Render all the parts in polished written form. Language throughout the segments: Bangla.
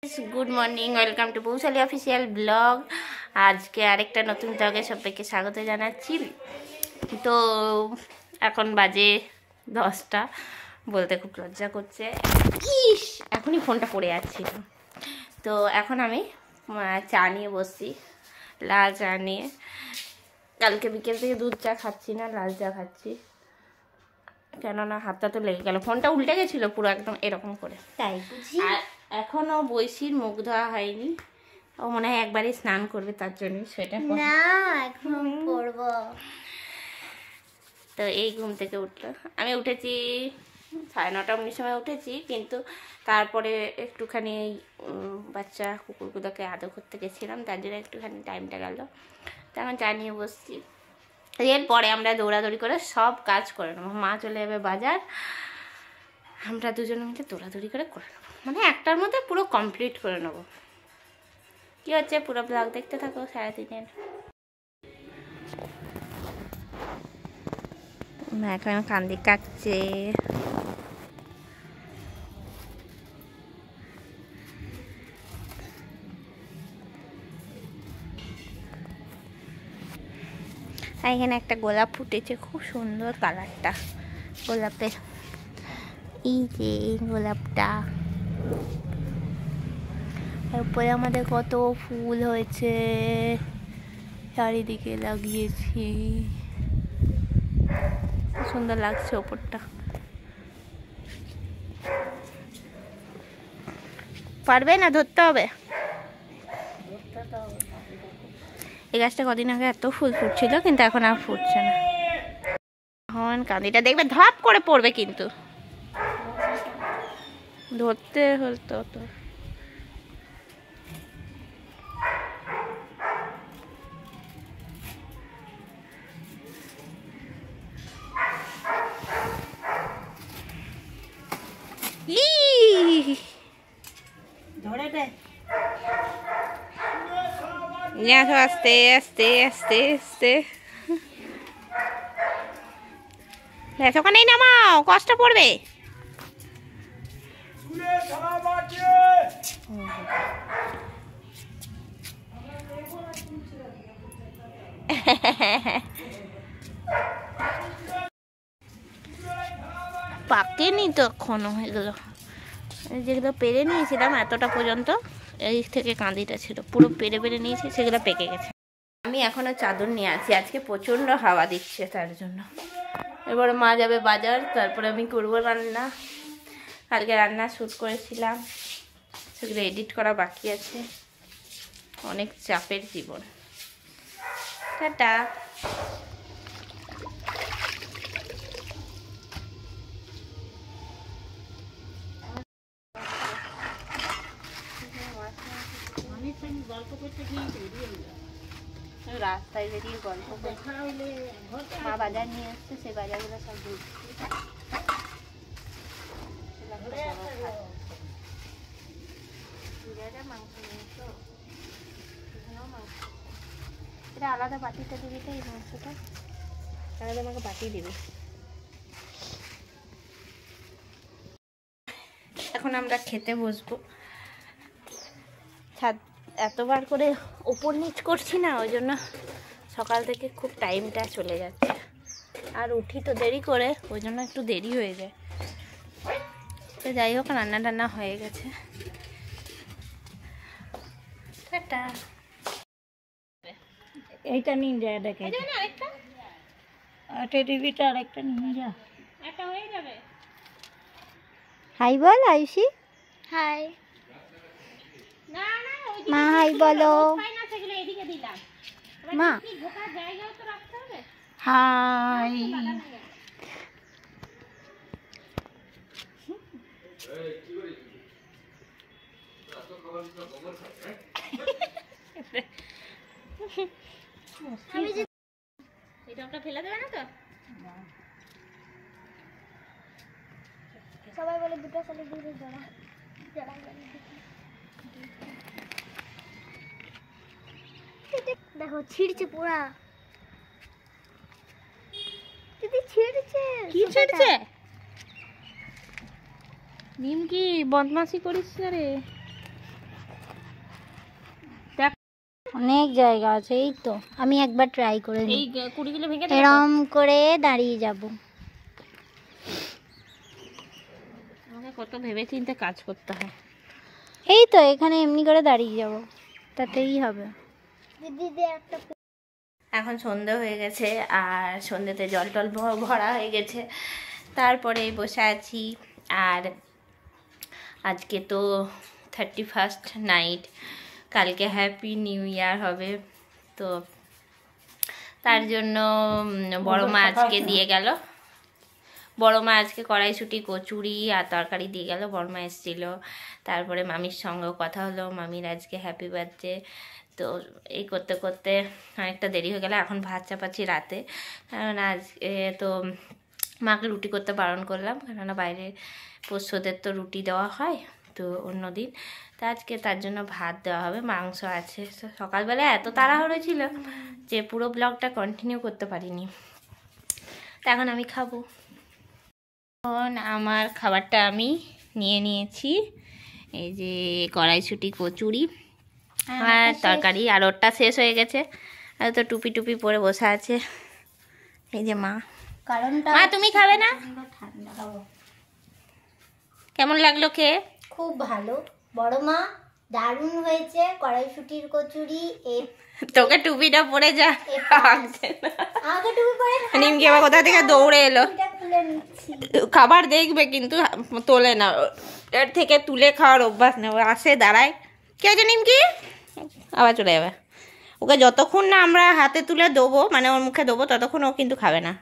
Good morning welcome to Baishali official blog. आज के आरेकटा नतून ब्लगे सबाइके स्वागत जानाচ্ছি। तो এখন বাজে 10টা, বলতে খুব লজ্জা করছে। ইস এখনই ফোনটা পড়ে যাচ্ছিল। তো এখন আমি চা নিয়ে বসছি, লাল চা নিয়ে। কালকে বিকেল থেকে দুধ চা খাচ্ছি না, লাল চা খাচ্ছি, কেননা হাতটা তো লেগে গেল। ফোনটা উল্টে গেছিলো পুরো একদম এরকম করে, তাই বুঝি। আর এখনো বৈশির মুখ ধোয়া হয়নি, ও মনে হয় একবারই স্নান করবে, তার জন্য সোয়েটার না এখন করব। তো এই ঘুম থেকে উঠলো, আমি উঠেছি 9:30 সময় উঠেছি, কিন্তু তারপরে একটুখানি বাচ্চা কুকুরগুলোকে আদর করতে গেছিলাম, তার জন্য একটুখানি টাইমটা গেল। তখন চা নিয়ে বসছি। এরপরে আমরা দৌড়াদৌড়ি করে সব কাজ করে নেবো। মা চলে যাবে বাজার, আমরা দুজনে মিলে দৌড়াদৌড়ি করে নেবো, মানে একটার মধ্যে পুরো কমপ্লিট করে নেবো। কী হচ্ছে পুরো ব্লগ দেখতে থাকো সারা দিনের। এখন কান্দি কাটছে, এখানে একটা গোলাপ ফুটেছে, খুব সুন্দর কালারটা গোলাপের। এই যে গোলাপটা, তারপরে আমাদের কত ফুল হয়েছে, চারিদিকে লাগিয়েছি, সুন্দর লাগছে ওপরটা। পারবে না, ধরতে হবে। এই গাছটা কদিন আগে এত ফুল ফুটছিল, কিন্তু এখন আর ফুটছে না। এখন কান্দিটা দেখবে ধপ করে পড়বে, কিন্তু ধরতে হতো তো। আস্তে আস্তে আস্তে আস্তে ওখানেই নামাও, কষ্ট পড়বে। পাকেনি তো এখনো, এগুলো যেগুলো পেরে নিয়েছিলাম এতটা পর্যন্ত, এই থেকে কাঁদিটা ছিল, পুরো পেরে পেরে নিয়েছি, সেগুলো পেকে গেছে। আমি এখনো চাদর নিয়ে আছি, আজকে প্রচণ্ড হাওয়া দিচ্ছে, তার জন্য। এবার মা যাবে বাজার, তারপরে আমি করবো রান্না। কালকে রান্না শ্যুট করেছিলাম, সেগুলো এডিট করা বাকি আছে। অনেক চাপের জীবন। টাটা। রাস্তায় বেরিয়ে গল্প করতে, মা বাজার নিয়ে আসছে, সেই বাজারগুলো সব ঘুরছি। মাংস নিয়ে তো মাংস, এটা আলাদা বাটিটা দিবি তো, এই মাংসটা আলাদা আমাকে বাটি দিবি। এখন আমরা খেতে বসবো। ছাদ এতবার করে ওপর নিচ করছি না, ওই জন্য সকাল থেকে খুব টাইমটা চলে যাচ্ছে। আর উঠি তো দেরি করে, ওই জন্য একটু দেরি হয়ে যায়। তো যাই হোক, রান্না টান্না হয়ে গেছে। টাটা। এইটা নিন যা, দেখে আরেকটা টিভিটা আরেকটা নিন যা, একটা হয়ে যাবে। হাই বল আয়ুষি। হাই। মা হাই বলো। মা হাই। এটা ফেলে দেবে না তো? সবাই বলে দুটো সালে দুটো জমা জমা। দেখো ছিড়ছে পুরা, দিদি ছিড়ছে। কি ছিড়ছে? নিমকি বদমাশি করিস না রে। অনেক জায়গা আছে, এই তো আমি একবার ট্রাই করে এই কুড়িগুলো ভেঙে এরম করে দাঁড়িয়ে যাব। আমাকে কত ভেবে চিন্তে কাজ করতে হয়। এই তো এখানে এমনি করে দাঁড়িয়ে যাব, তাতেই হবে। এখন সন্ধে হয়ে গেছে আর সন্ধেতে জল টল ভরা হয়ে গেছে, তারপরে বসে আছি। আর আজকে তো 31st নাইট, কালকে হ্যাপি নিউ ইয়ার হবে। তো তার জন্য বড় মা আজকে দিয়ে গেল, বড় মা আজকে কড়াইশুঁটি কচুরি আর তরকারি দিয়ে গেল। বড় মা এসেছিল, তারপরে মামির সঙ্গেও কথা হলো, মামির আজকে হ্যাপি বার্থডে। তো এই করতে করতে অনেকটা দেরি হয়ে গেল। এখন ভাত চাপাচ্ছি রাতে, কারণ আজকে তো মাকে রুটি করতে বারণ করলাম, কেননা বাইরে পোষ্যদের তো রুটি দেওয়া হয় তো অন্য দিন, তো আজকে তার জন্য ভাত দেওয়া হবে, মাংস আছে। তো সকালবেলা এত তাড়াহুড়ো ছিল যে পুরো ব্লগটা কন্টিনিউ করতে পারিনি। তো এখন আমি খাবো। এখন আমার খাবারটা আমি নিয়ে নিয়েছি, এই যে কড়াইশুঁটি কচুরি আর তরকারি, আর ওরটা শেষ হয়ে গেছে। আর তো টুপি টুপি পরে বসে আছে এই যে মা। কারণটা মা তুমি খাবে না? ঠান্ডা খাবো। কেমন লাগলো খেয়ে? খুব ভালো বড় মা, দারুণ হয়েছে কড়াইশুঁটির কচুরি। তোকে টুপিটা পরে যা, আমাকে টুপি পরে নিমকি আবার কোথা থেকে দৌড়ে এলো। খুলে নিচ্ছি। খাবার দেখবে কিন্তু তোলে না, এর থেকে তুলে খাওয়ার অভ্যাস নেই। আসে দাঁড়ায়, কে আছে নিমকি, আবার চলে যাবে। ওকে যতক্ষণ না আমরা হাতে তুলে দেবো, মানে ওর মুখে দেবো, ততক্ষণ ও কিন্তু খাবে না।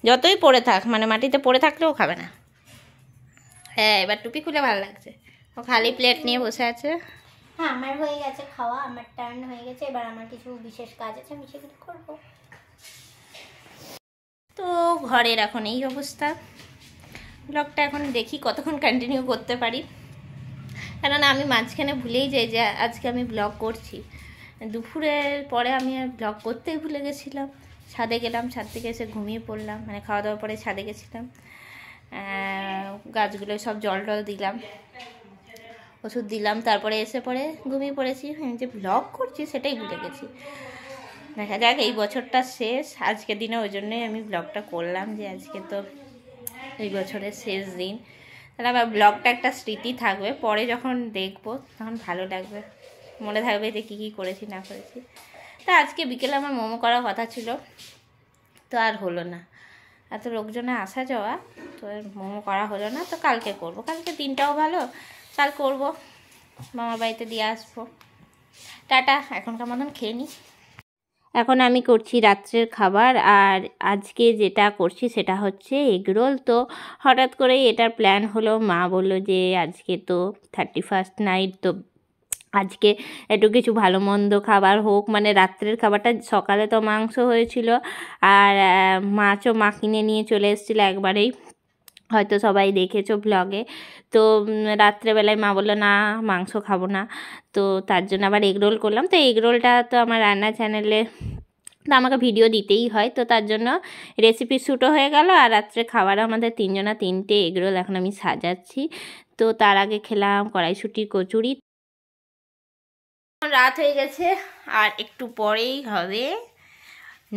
যতই পড়ে থাক, মানে মাটিতে পড়ে থাকলেও খাবে না। হ্যাঁ, এবার টুপি খুলে ভালো লাগছে। ও খালি প্লেট নিয়ে বসে আছে। হ্যাঁ, আমার হয়ে গেছে খাওয়া, আমার টার্ন হয়ে গেছে। এবার আমার কিছু বিশেষ কাজ আছে, আমি সেগুলো করবো। তো ঘরের এখন এই অবস্থা। ব্লগটা এখন দেখি কতক্ষণ কন্টিনিউ করতে পারি, কেননা আমি মাঝখানে ভুলেই যাই যে আজকে আমি ব্লগ করছি। দুপুরের পরে আমি আর ব্লগ করতেই ভুলে গেছিলাম। ছাদে গেলাম, ছাদ থেকে এসে ঘুমিয়ে পড়লাম, মানে খাওয়া দাওয়ার পরে ছাদে গেছিলাম, গাছগুলো সব জল টল দিলাম, ওষুধ দিলাম, তারপরে এসে পরে ঘুমিয়ে পড়েছি। আমি যে ব্লগ করছি সেটাই ভুলে গেছি। দেখা যাক, এই বছরটা শেষ আজকের দিনে, ওই জন্যই আমি ব্লগটা করলাম যে আজকে তো এই বছরের শেষ দিন। তাহলে আমার ব্লগটা একটা স্মৃতি থাকবে, পরে যখন দেখবো তখন ভালো লাগবে, মনে থাকবে যে কী কী করেছি না করেছি। তা আজকে বিকেলে আমার মোমো করার কথা ছিল, তো আর হলো না, এত লোকজনে আসা যাওয়া, তো আর মোমো করা হলো না। তো কালকে করব, কালকে দিনটাও ভালো, কাল করব, মামার বাড়িতে দিয়ে আসবো। টাটা, এখনকার মতন খেয়ে নিই। এখন আমি করছি রাত্রের খাবার, আর আজকে যেটা করছি সেটা হচ্ছে এগরোল। তো হঠাৎ করেই এটার প্ল্যান হলো, মা বললো যে আজকে তো 31st নাইট, তো আজকে একটু কিছু ভালো মন্দ খাবার হোক, মানে রাত্রের খাবারটা, সকালে তো মাংস হয়েছিল আর মাছও মা কিনে নিয়ে চলে এসেছিলো একবারেই, হয়তো সবাই দেখেছো ব্লগে। তো রাত্রেবেলায় মা বললো না মাংস খাবো না, তো তার জন্য আবার এগরোল করলাম। তো এগরোলটা তো আমার রান্না চ্যানেলে তো আমাকে ভিডিও দিতেই হয়, তো তার জন্য রেসিপি শ্যুটও হয়ে গেল, আর রাত্রে খাবারও আমাদের তিনজনা তিনটে এগরোল এখন আমি সাজাচ্ছি। তো তার আগে খেলাম কড়াইশুঁটি কচুরি। রাত হয়ে গেছে আর একটু পরেই হবে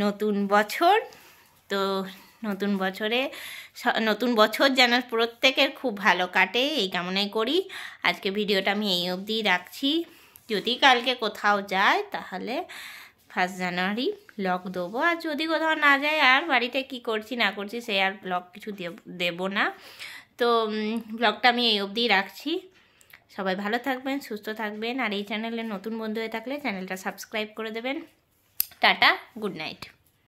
নতুন বছর। তো নতুন বছর যেন প্রত্যেকের খুব ভালো কাটে এই কামনাই করি। আজকে ভিডিওটা আমি এই অবধিই রাখছি। যদি কালকে কোথাও যায় তাহলে 1 জানুয়ারি ব্লগ দেবো, আর যদি কোথাও না যায় আর বাড়িতে কি করছি না করছি সে আর ব্লগ কিছু দেবো না। তো ব্লগটা আমি এই অবধিই রাখছি। সবাই ভালো থাকবেন, সুস্থ থাকবেন, আর এই চ্যানেলে নতুন বন্ধু হয়ে থাকলে চ্যানেলটা সাবস্ক্রাইব করে দেবেন। Tata, good night.